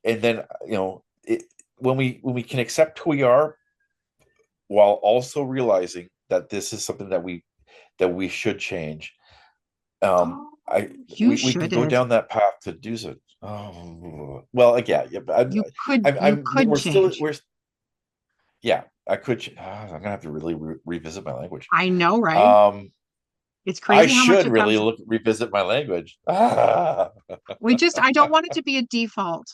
and then when we can accept who we are, while also realizing that this is something that we should change. Oh, I you We can should go is. down that path to do so. Oh well, like, yeah, but You I'm could change. yeah, I could. I'm gonna have to really revisit my language. I know, right? Um, It's I crazy how much should it really comes. revisit my language. I don't want it to be a default.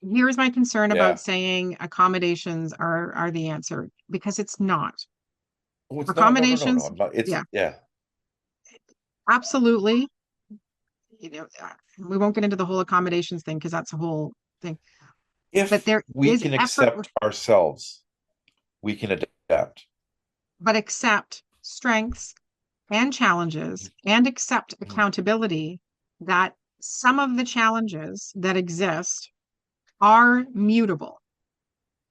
Here's my concern about Yeah. saying accommodations are the answer because it's not. Oh, it's not. No, no, no, no. Accommodations, I'm not. It's yeah, yeah. absolutely. We won't get into the whole accommodations thing because that's a whole thing. But If there we is can effort, accept ourselves, we can adapt. but accept strengths and challenges and accept Mhm. accountability that some of the challenges that exist are mutable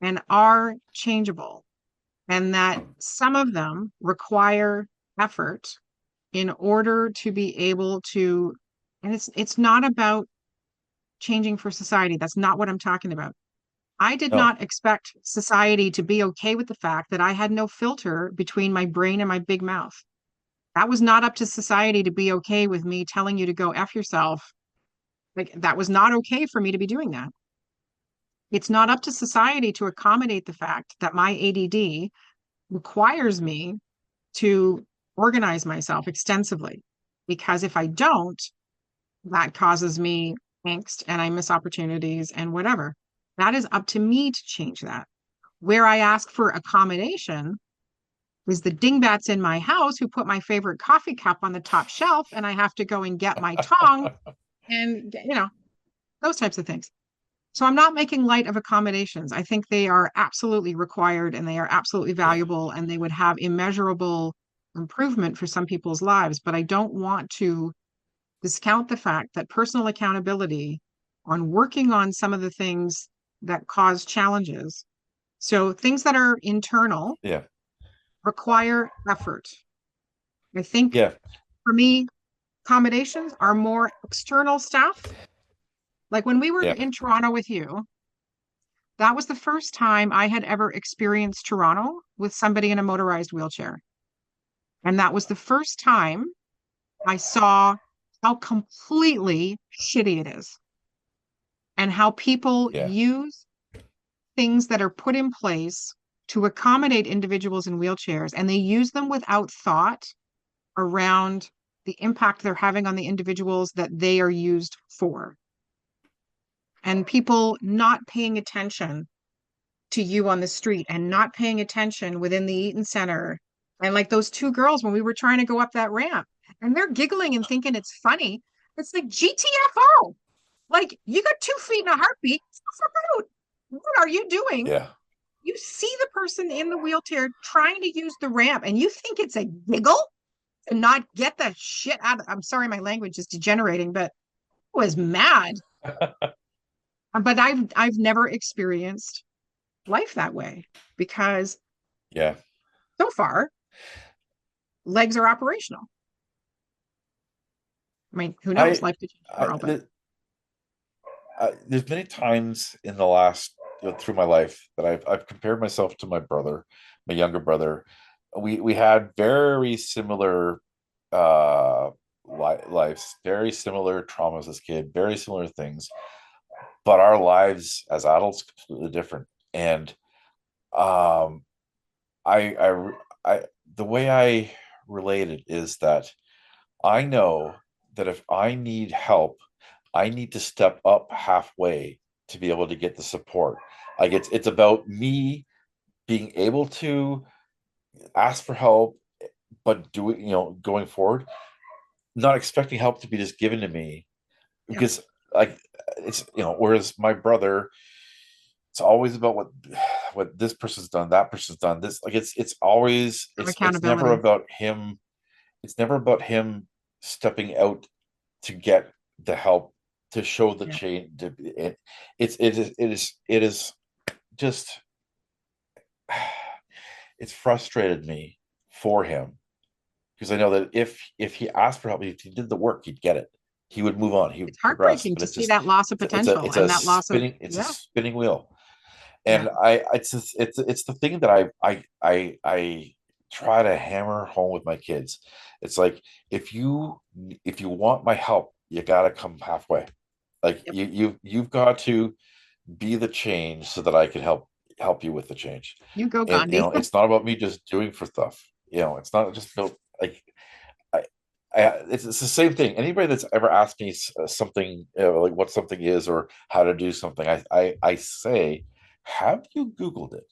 and are changeable, and that some of them require effort in order to be able to, and it's not about changing for society. That's not what I'm talking about. I did No. not expect society to be okay with the fact that I had no filter between my brain and my big mouth. That was not up to society to be okay with me telling you to go F yourself. Like that was not okay for me to be doing that. It's not up to society to accommodate the fact that my ADD requires me to organize myself extensively. Because if I don't, that causes me angst and I miss opportunities and whatever. That is up to me to change that. Where I ask for accommodation is the dingbats in my house who put my favorite coffee cup on the top shelf and I have to go and get my tongs and, those types of things. So I'm not making light of accommodations. I think they are absolutely required and they are absolutely Yeah. valuable and they would have immeasurable improvement for some people's lives. But I don't want to discount the fact that personal accountability on working on some of the things that cause challenges. So things that are internal Yeah. require effort. I think Yeah. for me, accommodations are more external stuff. Like when we were Yeah. in Toronto with you, that was the first time I had ever experienced Toronto with somebody in a motorized wheelchair. And that was the first time I saw how completely shitty it is and how people Yeah. use things that are put in place to accommodate individuals in wheelchairs and they use them without thought around the impact they're having on the individuals that they are used for. And people not paying attention to you on the street and not paying attention within the Eaton Center. And like those two girls when we were trying to go up that ramp and they're giggling and thinking it's funny. It's like GTFO. Like you got 2 feet in a heartbeat. What are you doing? Yeah. You see the person in the wheelchair trying to use the ramp and you think it's a giggle and not get the shit out of, I'm sorry, my language is degenerating, but I was mad. But I've never experienced life that way because Yeah. so far legs are operational. I mean, who knows? I, Life could change tomorrow, but there's many times in the last through my life that I've compared myself to my brother, my younger brother. We had very similar lives, very similar traumas as kid, very similar things, but our lives as adults completely different. And um, I the way I relate it is that I know that if I need help, I need to step up halfway to be able to get the support. Like it's about me being able to ask for help, but do it, going forward, not expecting help to be just given to me Yep. because like it's whereas my brother, it's always about what this person's done, that person's done, this, like it's always Of it's never accountability. about him. It's never about him stepping out to get the help, to show the Yeah. change. It is just it's frustrated me for him because I know that if he asked for help, if he did the work, he'd get it. He would move on. He It's would progress. heartbreaking But to see that loss of potential it's and a that loss of, spinning it's a yeah, spinning wheel. yeah. And it's the thing that I try to hammer home with my kids. It's like if you want my help, you got to come halfway. Like Yep. you've got to be the change so that I can help you with the change. You go, And Gandhi. it's not about me just doing for stuff. It's not just about like I, it's the same thing. Anybody that's ever asked me something, like what something is or how to do something, I say, have you Googled it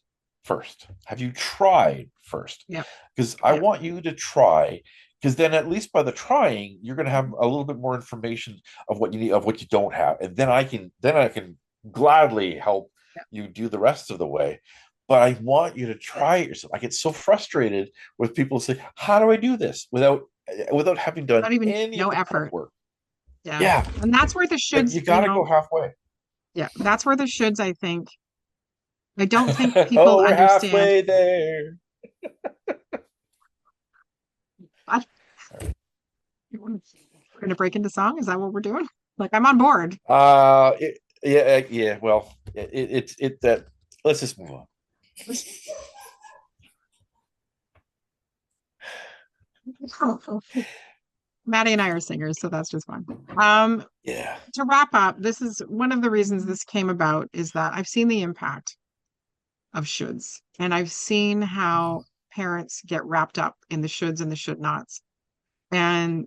first? Have you tried first? Yep. Because I Yep. want you to try. Because then, at least by the trying, you're going to have a little bit more information of what you need, of what you don't have, and then I can gladly help Yep. you do the rest of the way. But I want you to try it yourself. I get so frustrated with people say, "How do I do this?" without having done Not even any of no the prep effort. work. Yeah. Yeah, And that's where the like shoulds, you got to go halfway. yeah, that's where the shoulds, I think, I don't think people Oh, we're understand. halfway there. I, we're going to break into song. Is that what we're doing? Like, I'm on board. Yeah. Well, it that. Let's just move on. Maddie and I are singers, so that's just fun. Um, Yeah, to wrap up, this is one of the reasons this came about is that I've seen the impact of shoulds, and I've seen how parents get wrapped up in the shoulds and the should nots and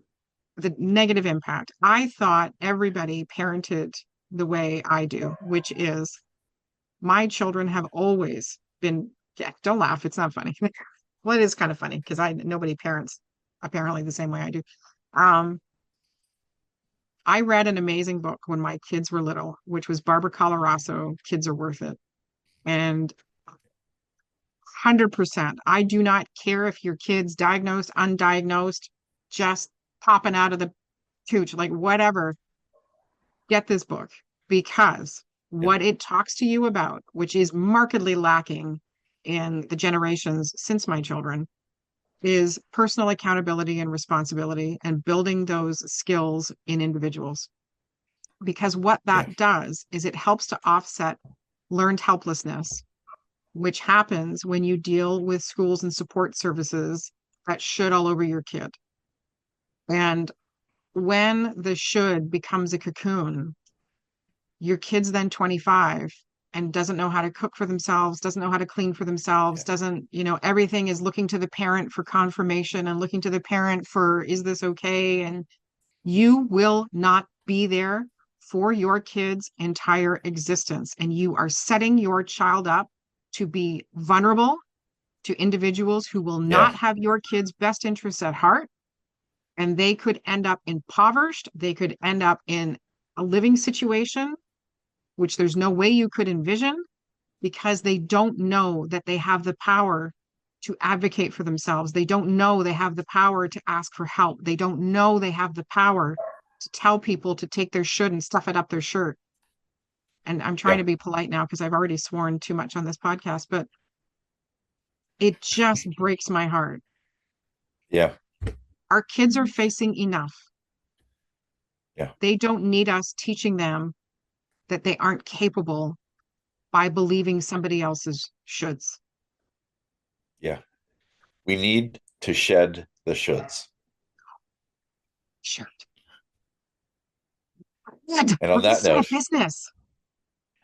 the negative impact. I thought everybody parented the way I do, which is my children have always been, yeah, don't laugh, it's not funny. Well, it is kind of funny because nobody parents apparently the same way I do. Um, I read an amazing book when my kids were little, which was Barbara Coloroso, Kids Are Worth It. And 100%, I do not care if your kid's diagnosed, undiagnosed, just popping out of the cooch, like whatever, get this book because yeah, what it talks to you about, which is markedly lacking in the generations since my children, is personal accountability and responsibility and building those skills in individuals. Because what yeah, that does is it helps to offset learned helplessness, which happens when you deal with schools and support services that should all over your kid. And when the should becomes a cocoon, your kid's then 25 and doesn't know how to cook for themselves, doesn't know how to clean for themselves, yeah, doesn't, everything is looking to the parent for confirmation and looking to the parent for, is this okay? And you will not be there for your kid's entire existence. And you are setting your child up to be vulnerable to individuals who will yeah, not have your kid's best interests at heart. And they could end up impoverished. They could end up in a living situation, which there's no way you could envision because they don't know that they have the power to advocate for themselves. They don't know they have the power to ask for help. They don't know they have the power to tell people to take their should and stuff it up their shirt. And I'm trying yeah, to be polite now because I've already sworn too much on this podcast, but it just breaks my heart. yeah, Our kids are facing enough. yeah, They don't need us teaching them that they aren't capable by believing somebody else's shoulds. yeah. We need to shed the shoulds. Sure. God, And we're on just that so note, business.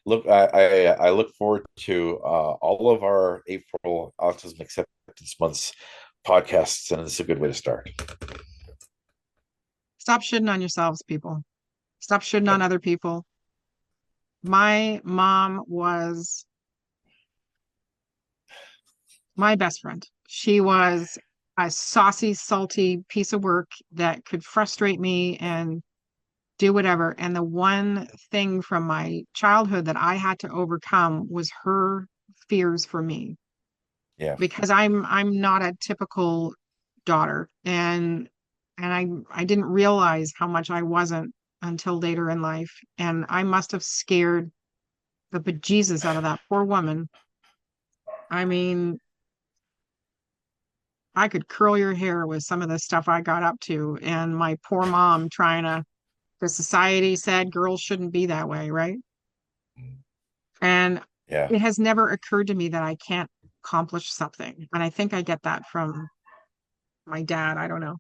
look, I look forward to all of our April Autism Acceptance Months podcasts, and it's a good way to start. Stop shitting on yourselves, people. Stop shitting on Yep. other people. My mom was my best friend. She was a saucy, salty piece of work that could frustrate me and do whatever. And the one thing from my childhood that I had to overcome was her fears for me Yeah. because I'm not a typical daughter and I didn't realize how much I wasn't until later in life. And I must have scared the bejesus out of that poor woman. I mean, I could curl your hair with some of the stuff I got up to, and my poor mom trying to, the society said girls shouldn't be that way, right? And Yeah. it has never occurred to me that I can't accomplish something. And I think I get that from my dad. I don't know.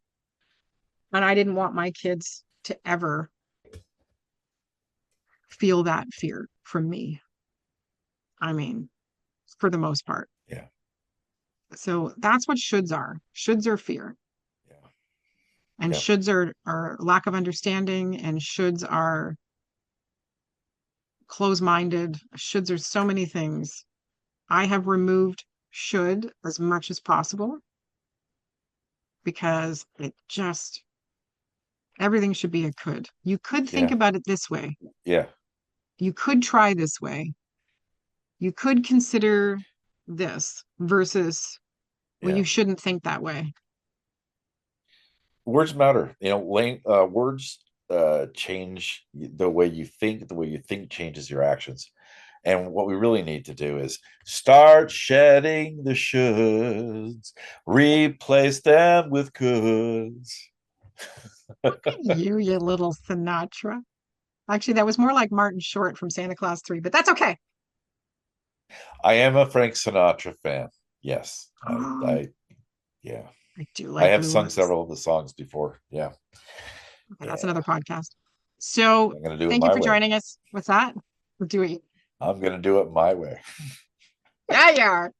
And I didn't want my kids to ever feel that fear from me. I mean, for the most part. Yeah. So that's what shoulds are. Shoulds are fear. Yeah. And Yeah. shoulds are lack of understanding, and shoulds are close-minded. Shoulds are so many things. I have removed should as much as possible because it just everything should be a could. You could think Yeah. about it this way. Yeah. You could try this way. You could consider this versus, well, Yeah. you shouldn't think that way. Words matter. Words change the way you think. The way you think changes your actions. And what we really need to do is start shedding the shoulds, replace them with coulds. You little Sinatra. Actually, that was more like Martin Short from Santa Claus 3, but that's okay. I am a Frank Sinatra fan. Yes. Oh, Yeah. I do I like have Blue sung Ones. several of the songs before. Yeah. Okay, that's Yeah. another podcast. So I'm going to do it thank you my for way. joining us. What's that? We're doing. I'm going to do it my way. Yeah, you are.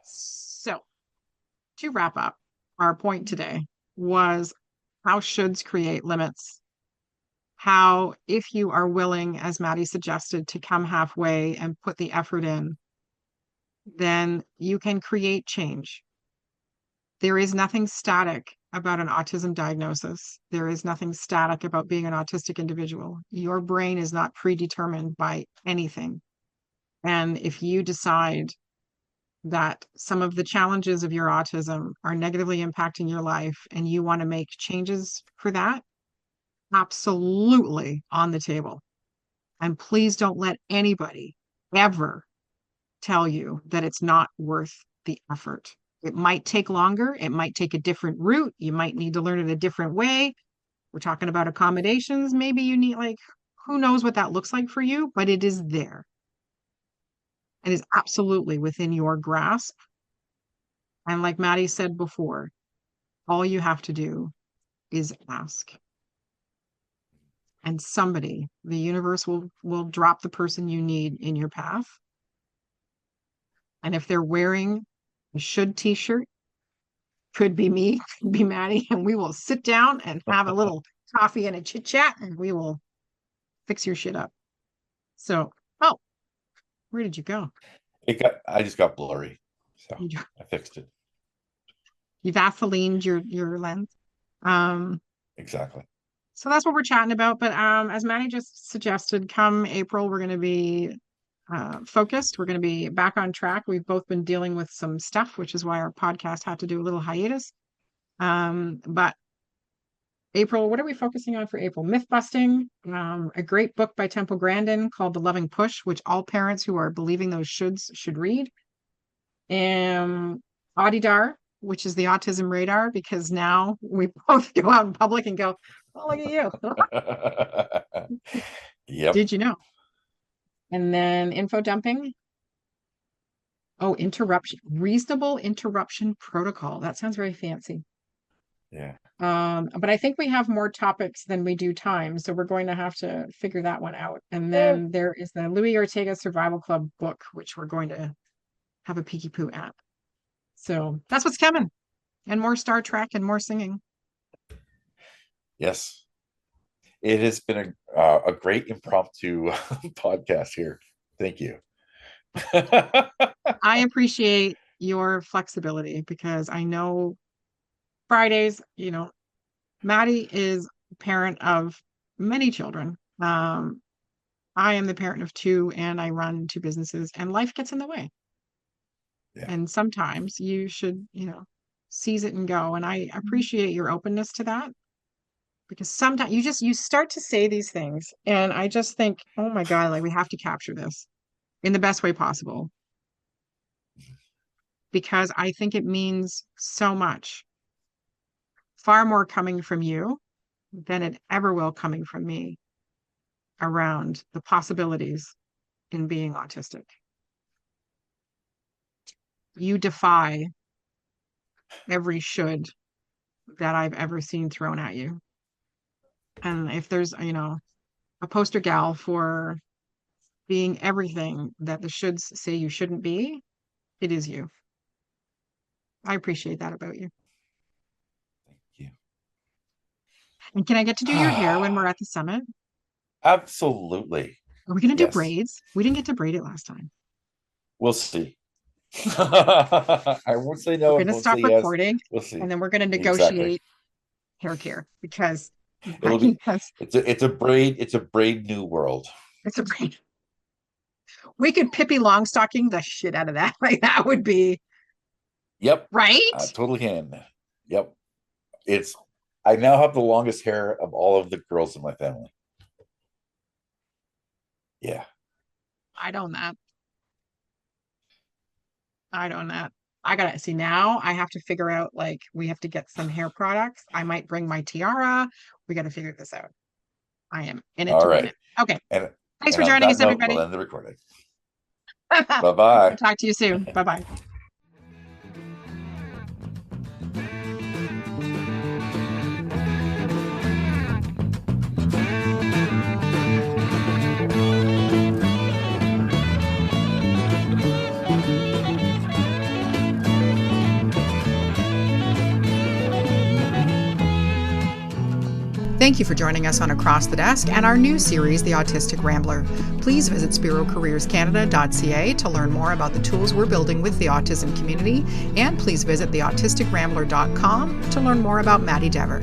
So to wrap up, our point today was how shoulds create limits. How, if you are willing, as Maddy suggested, to come halfway and put the effort in, then you can create change. There is nothing static about an autism diagnosis. There is nothing static about being an autistic individual. Your brain is not predetermined by anything. And if you decide that some of the challenges of your autism are negatively impacting your life and you want to make changes for that, absolutely on the table. And please don't let anybody ever tell you that it's not worth the effort. It might take longer. It might take a different route. You might need to learn it a different way. We're talking about accommodations. Maybe you need, like, who knows what that looks like for you, but it is there. It is absolutely within your grasp. And like Maddy said before, all you have to do is ask. And somebody, the universe will drop the person you need in your path. And if they're wearing a should t-shirt, could be me, could be Maddy, and we will sit down and have a little coffee and a chit chat and we will fix your shit up. So, oh, where did you go? I just got blurry. So You, I fixed it. you Vaselined your lens. Um, Exactly. so that's what we're chatting about. But as Maddy just suggested, come April, we're going to be focused. We're going to be back on track. We've both been dealing with some stuff, which is why our podcast had to do a little hiatus. But April, what are we focusing on for April? Myth busting, a great book by Temple Grandin called The Loving Push, which all parents who are believing those shoulds should read. And Audidar, which is the autism radar, because now we both go out in public and go, oh, look at you. Yep. Did you know? And then info dumping. Oh, interruption, reasonable interruption protocol. That sounds very fancy. Yeah. But I think we have more topics than we do time, so we're going to have to figure that one out. And then there is the Louis Ortega Survival Club book, which we're going to have a peeky poo at. So that's what's coming, and more Star Trek and more singing. Yes. It has been a great impromptu podcast here. Thank you. I appreciate your flexibility because I know Fridays, Maddy is a parent of many children. I am the parent of two and I run two businesses and life gets in the way. Yeah. And sometimes you should, seize it and go. And I appreciate your openness to that because sometimes you start to say these things and I just think, oh my God, like we have to capture this in the best way possible because I think it means so much, far more coming from you than it ever will coming from me around the possibilities in being autistic. You defy every should that I've ever seen thrown at you. And if there's, a poster gal for being everything that the shoulds say you shouldn't be, it is you. I appreciate that about you. Thank you. And can I get to do your hair when we're at the summit? Absolutely. Are we going to do Yes. braids? We didn't get to braid it last time. We'll see. I won't say no. We're going to stop recording, yes. We'll see. and then we're going to negotiate hair care because It'll be it's a braid new world. It's a braid. We could Pippi Longstocking the shit out of that. Like that would be. Yep. Right. Totally can. Yep. I now have the longest hair of all of the girls in my family. Yeah. I don't that. I gotta see now. I have to figure out like we have to get some hair products. I might bring my tiara. We got to figure this out. I am in it to win it. Okay. Thanks for joining us, everybody. We'll end the recording. Bye-bye. Talk to you soon. Bye-bye. Thank you for joining us on Across the Desk and our new series, The Autistic Rambler. Please visit spirocareerscanada.ca to learn more about the tools we're building with the autism community, and please visit theautisticrambler.com to learn more about Maddy Dever.